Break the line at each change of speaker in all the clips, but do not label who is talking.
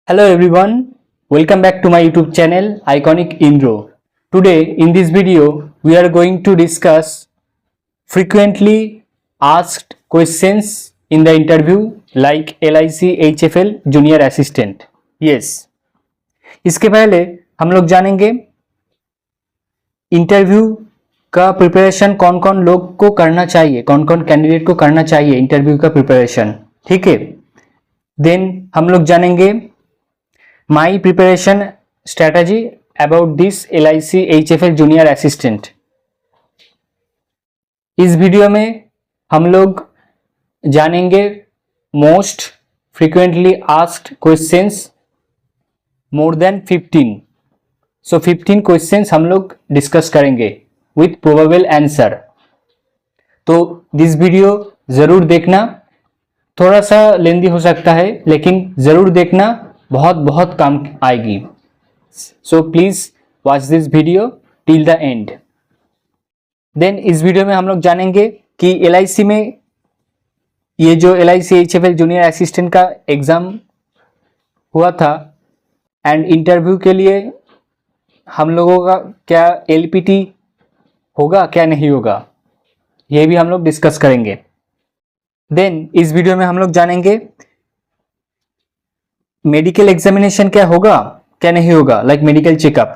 Hello everyone, welcome back to my YouTube channel Iconic Indro. Today in this video we are going to discuss frequently asked questions in the interview like LIC HFL Junior Assistant. Yes, इसके पहले हम लोग जानेंगे interview का preparation कौन कौन लोग को करना चाहिए, कौन कौन कैंडिडेट को करना चाहिए इंटरव्यू का प्रिपरेशन. ठीक है, देन हम लोग जानेंगे माई preparation strategy about this LIC HFL junior assistant. इस वीडियो में हम लोग जानेंगे most frequently asked questions more than 15. सो 15 क्वेश्चंस हम लोग डिस्कस करेंगे विथ प्रोबेबल आंसर. तो दिस वीडियो जरूर देखना, थोड़ा सा लेंदी हो सकता है लेकिन जरूर देखना, बहुत बहुत काम आएगी. So please watch this video till the end. Then इस वीडियो में हम लोग जानेंगे कि LIC में ये जो LIC HFL जूनियर असिस्टेंट का एग्जाम हुआ था एंड इंटरव्यू के लिए हम लोगों का क्या LPT होगा क्या नहीं होगा, ये भी हम लोग डिस्कस करेंगे. देन इस वीडियो में हम लोग जानेंगे मेडिकल एग्जामिनेशन क्या होगा क्या नहीं होगा, लाइक मेडिकल चेकअप.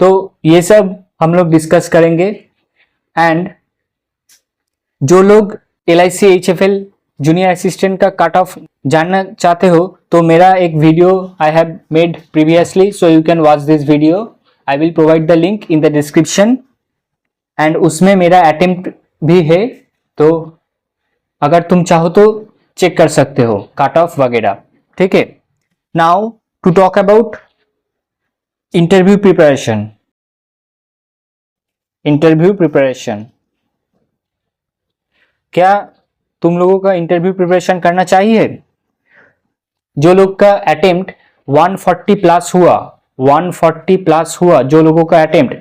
तो ये सब हम लोग डिस्कस करेंगे. एंड जो लोग LIC HFL जूनियर असिस्टेंट का कट ऑफ जानना चाहते हो तो मेरा एक video I have made previously, so you can watch this video. I will provide the link in the description. And उसमें मेरा अटेम्प्ट भी है, तो अगर तुम चाहो तो चेक कर सकते हो कट ऑफ वगैरह. ठीक है, now to talk about interview preparation. Interview preparation, क्या तुम लोगों का इंटरव्यू प्रिपरेशन करना चाहिए? जो लोग का अटेम्प्ट 140 प्लस हुआ, 140 प्लस हुआ जो लोगों का attempt,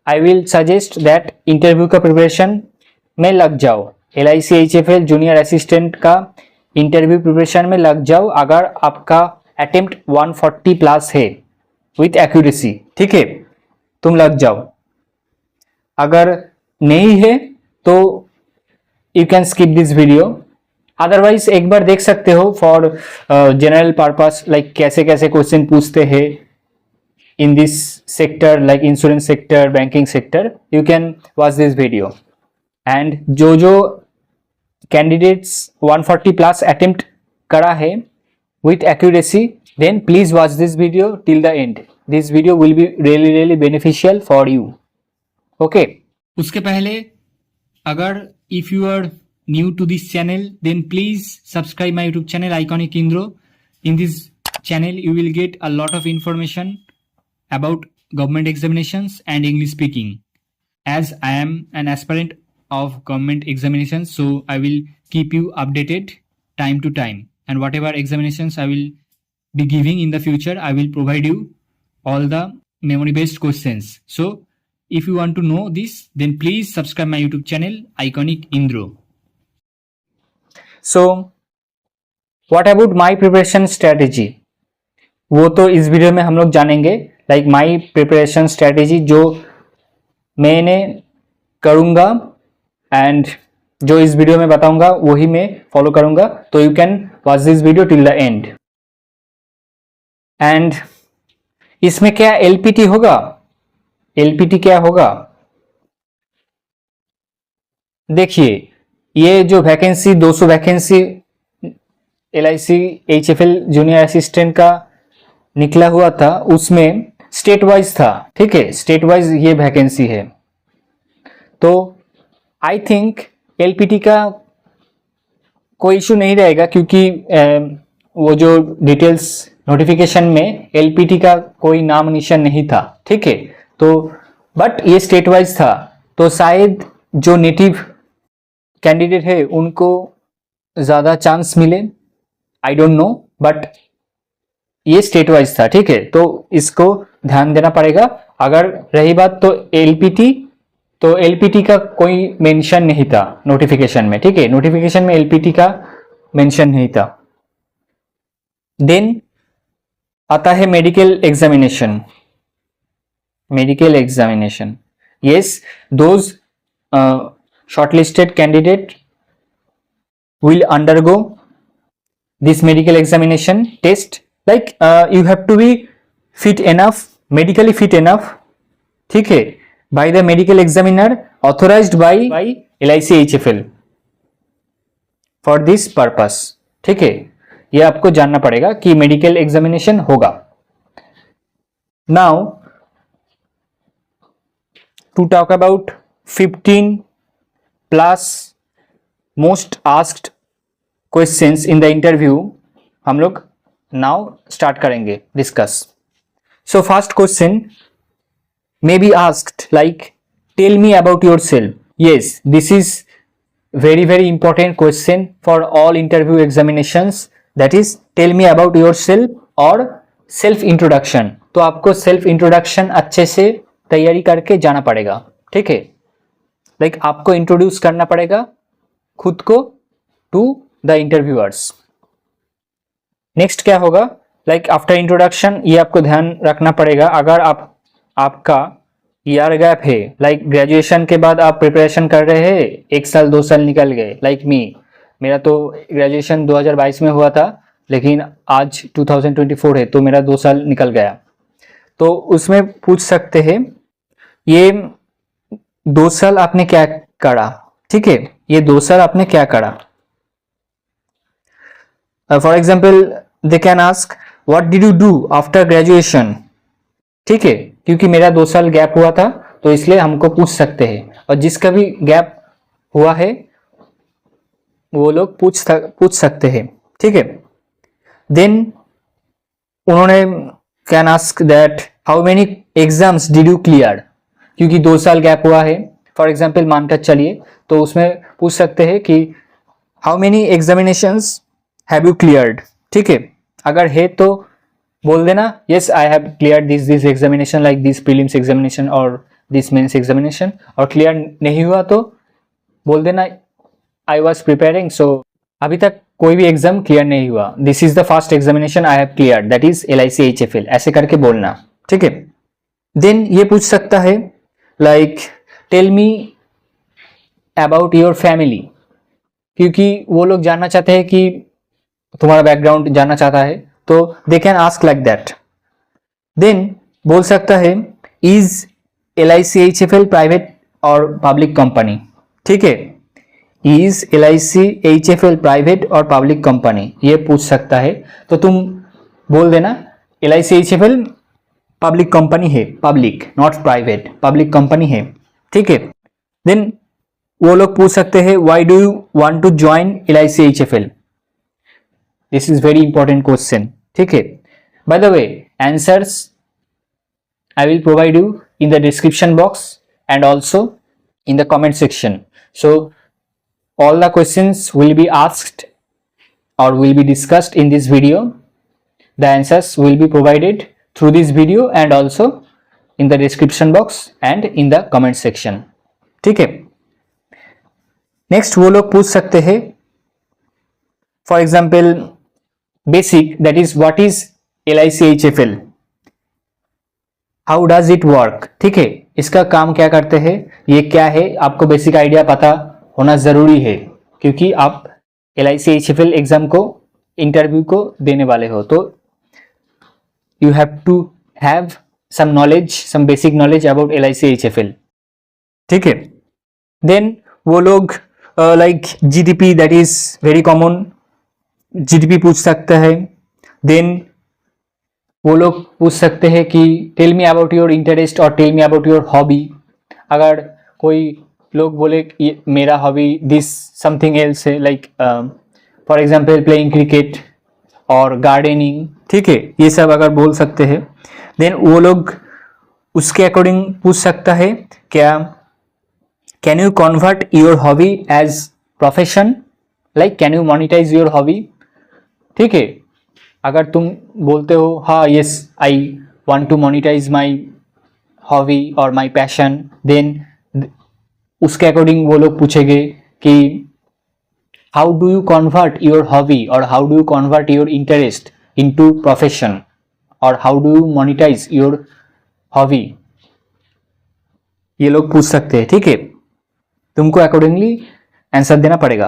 I will suggest that interview का प्रिपरेशन में लग जाओ. LIC HFL जूनियर असिस्टेंट का इंटरव्यू प्रिपरेशन में लग जाओ अगर आपका अटेम्प्ट 140 प्लस है विथ एक्यूरेसी. ठीक है, तुम लग जाओ. अगर नहीं है तो you can skip this video. Otherwise एक बार देख सकते हो फॉर जनरल पर्पस, लाइक कैसे कैसे क्वेश्चन पूछते हैं in this sector like insurance sector, banking sector. You can watch this video. And जो कैंडिडेट्स 140 प्लस अटेम्प्ट करा है with accuracy, then please watch this video till the end. This video will be really beneficial for you. Okay. उसके पहले अगर if you are new to this channel, then please subscribe my YouTube channel Iconic Indro. In this channel you will get a lot of information about government examinations and English speaking. As I am an aspirant of government examinations, so I will keep you updated time to time. And whatever examinations I will be giving in the future, I will provide you all the memory based questions. So if you want to know this, then please subscribe my YouTube channel Iconic Indro. So what about my preparation strategy? वो तो इस video में हम लोग जानेंगे, like my preparation strategy जो मैंने करूँगा एंड जो इस वीडियो में बताऊंगा वही मैं फॉलो करूंगा. तो you can watch this video till the and. And इसमें क्या LPT होगा? LPT क्या होगा? देखिए, ये जो vacancy 200 vacancy LIC HFL junior assistant का निकला हुआ था, उसमें स्टेट वाइज था. ठीक है, स्टेट वाइज ये वैकेंसी है. तो आई थिंक LPT का कोई इशू नहीं रहेगा क्योंकि वो जो डिटेल्स नोटिफिकेशन में LPT का कोई नाम निशान नहीं था. ठीक है, तो बट ये स्टेट वाइज था, तो शायद जो नेटिव कैंडिडेट है उनको ज़्यादा चांस मिले, आई डोंट नो, बट ये स्टेट वाइज था. ठीक है, तो इसको ध्यान देना पड़ेगा. अगर रही बात तो LPT का कोई मेंशन नहीं था नोटिफिकेशन में. ठीक है, नोटिफिकेशन में LPT का मेंशन नहीं था. देन आता है medical examination. Medical examination, yes, those shortlisted candidate will undergo this medical examination test, like you have to be fit enough, medically fit enough, ठीक है, by the medical examiner authorized by LIC-HFL for this purpose. ठीक है, ये आपको जानना पड़ेगा कि medical examination होगा. Now to talk about 15 plus most asked questions in the interview, हम लोग now start करेंगे discuss. So first question may be asked like, tell me about yourself. Yes, this is very important question for all interview examinations, that is tell me about yourself और self introduction. तो आपको self introduction अच्छे से तैयारी करके जाना पड़ेगा. ठीक है, लाइक आपको इंट्रोड्यूस करना पड़ेगा खुद को टू द इंटरव्यूअर्स. नेक्स्ट क्या होगा, लाइक आफ्टर इंट्रोडक्शन, ये आपको ध्यान रखना पड़ेगा. अगर आपका ईयर गैप है, लाइक ग्रेजुएशन के बाद आप प्रिपरेशन कर रहे हैं, 1 साल 2 साल निकल गए, लाइक मेरा तो ग्रेजुएशन 2022 में हुआ था, लेकिन आज 2024 है, तो मेरा 2 साल निकल गया. तो उसमें पूछ सकते हैं ये 2 साल आपने क्या करा. ठीक है, ये 2 साल आपने क्या करा. For example they can ask what did you do after graduation. ठीक है, क्योंकि मेरा 2 साल गैप हुआ था तो इसलिए हमको पूछ सकते हैं, और जिसका भी गैप हुआ है वो लोग पूछ सकते हैं. ठीक है, देन उन्होंने can ask that how many exams did you clear. क्योंकि 2 साल गैप हुआ है, फॉर एग्जाम्पल मानकर चलिए, तो उसमें पूछ सकते हैं कि how many examinations have you cleared. ठीक है, अगर है तो बोल देना yes I have cleared this examination, like this prelims examination और दिस मेंस एग्जामिनेशन. और क्लियर नहीं हुआ तो बोल देना आई वॉज प्रिपेयरिंग, सो अभी तक कोई भी एग्जाम क्लियर नहीं हुआ, this is the first examination I have cleared, that is LIC-HFL, ऐसे करके बोलना. ठीक है, देन ये पूछ सकता है like tell me about your family, क्योंकि वो लोग जानना चाहते हैं कि तुम्हारा बैकग्राउंड जानना चाहता है, तो they can ask like that. Then बोल सकता है इज LIC-HFL प्राइवेट और पब्लिक कंपनी. ठीक है, इज LIC-HFL प्राइवेट और पब्लिक कंपनी, ये पूछ सकता है, तो तुम बोल देना LIC-HFL पब्लिक कंपनी है, public not private, public company है. ठीक है, देन वो लोग पूछ सकते हैं why do you want to join LIC-HFL. This is very important question. ठीक है, by the way answers I will provide you in the description box and also in the comment section. So all the questions will be asked or will be discussed in this video. The answers will be provided through this video and also in the description box and in the comment section. ठीक है, next वो लोग पूछ सकते हैं for example basic, that is what is LIC-HFL, how does it work. ठीक है, इसका काम क्या करते हैं, ये क्या है, आपको बेसिक आइडिया पता होना जरूरी है, क्योंकि आप LIC-HFL एग्जाम को, इंटरव्यू को देने वाले हो, तो you have to have some knowledge, some basic knowledge about LIC-HFL. ठीक है, then वो लोग like GDP, that is very common, GDP पूछ सकता है. then वो लोग पूछ सकते हैं कि tell me about your interest और tell me about your hobby. अगर कोई लोग बोले कि मेरा हॉबी दिस समथिंग एल्स है, like for example playing cricket और गार्डनिंग. ठीक है, ये सब अगर बोल सकते हैं, देन वो लोग उसके अकॉर्डिंग पूछ सकता है क्या can you convert your hobby as profession, like can you monetise your hobby. ठीक है, अगर तुम बोलते हो हाँ yes I want to monetise my hobby और माय पैशन, देन उसके अकॉर्डिंग वो लोग पूछेंगे कि how do you convert your hobby और how do you convert your interest into profession. और how do you monetise your hobby, ये लोग पूछ सकते हैं, ठीक है। तुमको अकॉर्डिंगली आंसर देना पड़ेगा।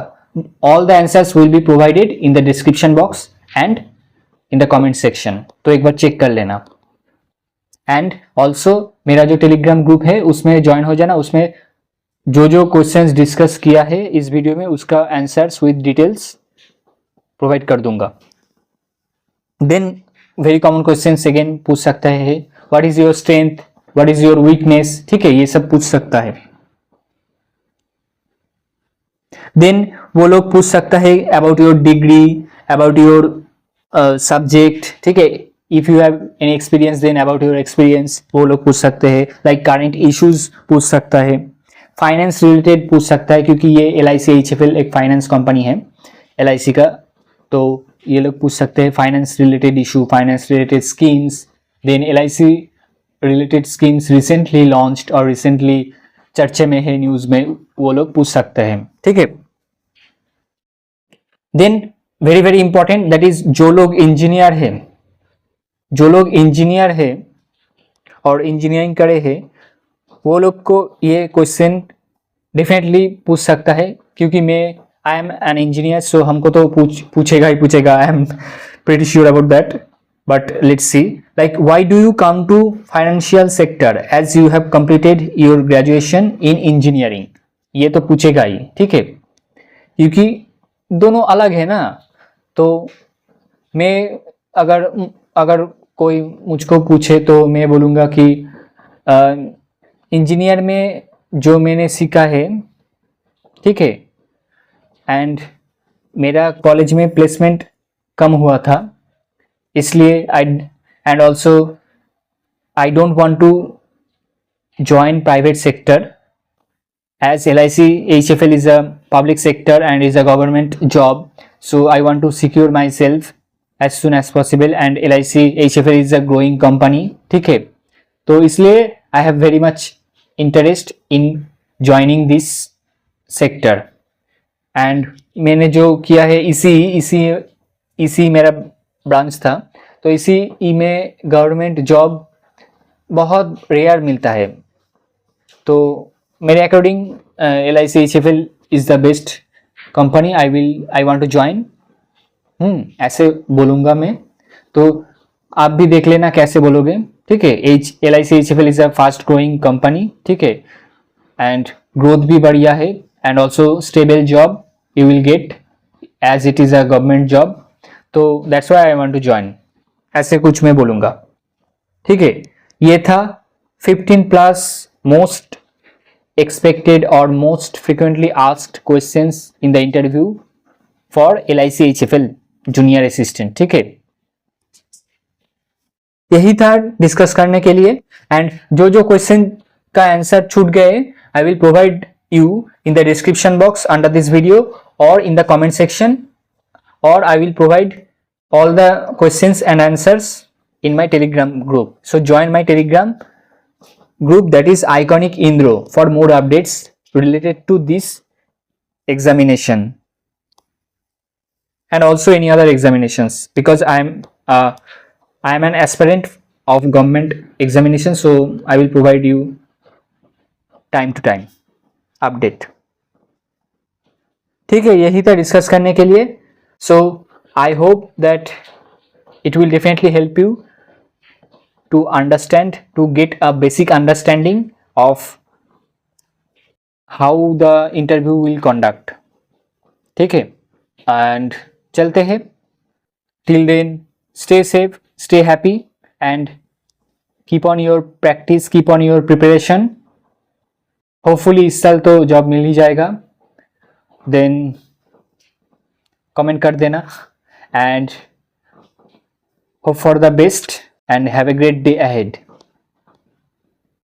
All the answers will be provided in the description box and in the comment section, तो एक बार चेक कर लेना। एंड ऑल्सो मेरा जो टेलीग्राम ग्रुप है उसमें ज्वाइन हो जाना, उसमें जो जो क्वेश्चंस डिस्कस किया है इस वीडियो में उसका आंसर्स विद डिटेल्स प्रोवाइड कर दूंगा। Then very common questions again पूछ सकता है, what is your strength, what is your weakness, ठीक है, ये सब पूछ सकता है। देन वो लोग पूछ सकता है about your degree, about your subject, ठीक है, if you have any experience then about your experience, वो लोग पूछ सकते हैं। लाइक करंट इश्यूज पूछ सकता है, फाइनेंस रिलेटेड पूछ सकता है, क्योंकि ये LIC-HFL एक फाइनेंस कंपनी है LIC का, तो ये लोग पूछ सकते हैं finance related issue, finance related schemes. Then LIC related schemes recently launched और रिसेंटली चर्चे में है, न्यूज में, वो लोग पूछ सकते हैं, ठीक है। Then very very important, that is जो लोग इंजीनियर है, जो लोग इंजीनियर है और इंजीनियरिंग करे है, वो लोग को ये क्वेश्चन डेफिनेटली पूछ सकता है, क्योंकि मैं I am an engineer, so हमको तो पूछेगा ही पूछेगा, I am pretty sure about that. But let's see, like why do you come to financial sector as you have completed your graduation in engineering, ये तो पूछेगा ही, ठीक है, क्योंकि दोनों अलग है ना। तो मैं अगर कोई मुझको पूछे तो मैं बोलूँगा कि इंजीनियर में जो मैंने सीखा है, ठीक है, एंड मेरा कॉलेज में प्लेसमेंट कम हुआ था, इसलिए and also I don't want to join private sector, as LIC-HFL is a public sector and is a government job, so I want to secure myself as soon as possible, and LIC-HFL is a growing company, ठीक है, तो इसलिए I have very much interest in joining this sector, and मैंने जो किया है इसी मेरा ब्रांच था, तो इसी में गवर्नमेंट जॉब बहुत रेयर मिलता है, तो मेरे according LIC-HFL is the best company, I want to join, ऐसे बोलूँगा मैं, तो आप भी देख लेना कैसे बोलोगे, ठीक है। LIC-HFL is a fast growing company, ठीक है, एंड ग्रोथ भी बढ़िया है, and also stable job you will get as it is a government job, तो that's why I want to join, ऐसे कुछ मैं बोलूँगा, ठीक है। ये था 15+ most expected or most frequently asked questions in the interview for LIC-HFL junior assistant, ठीक है। यही था डिस्कस करने के लिए, एंड जो जो क्वेश्चन का आंसर छूट गए I will provide you in the description box under this video और इन द कमेंट सेक्शन, और I will provide all the questions and answers in my telegram group, so join my telegram group, that is Iconic Indro, for more updates related to this examination and also any other examinations, because I am an aspirant of government examination, so I will provide you time to time update, ठीक है। यही था discuss करने के लिए, so I hope that it will definitely help you to understand, to get a basic understanding of how the interview will conduct, ठीक है। and चलते हैं, till then stay safe, stay happy and keep on your practice, keep on your preparation, hopefully इस साल तो job मिल ही जाएगा, then comment कर देना, and hope for the best and have a great day ahead.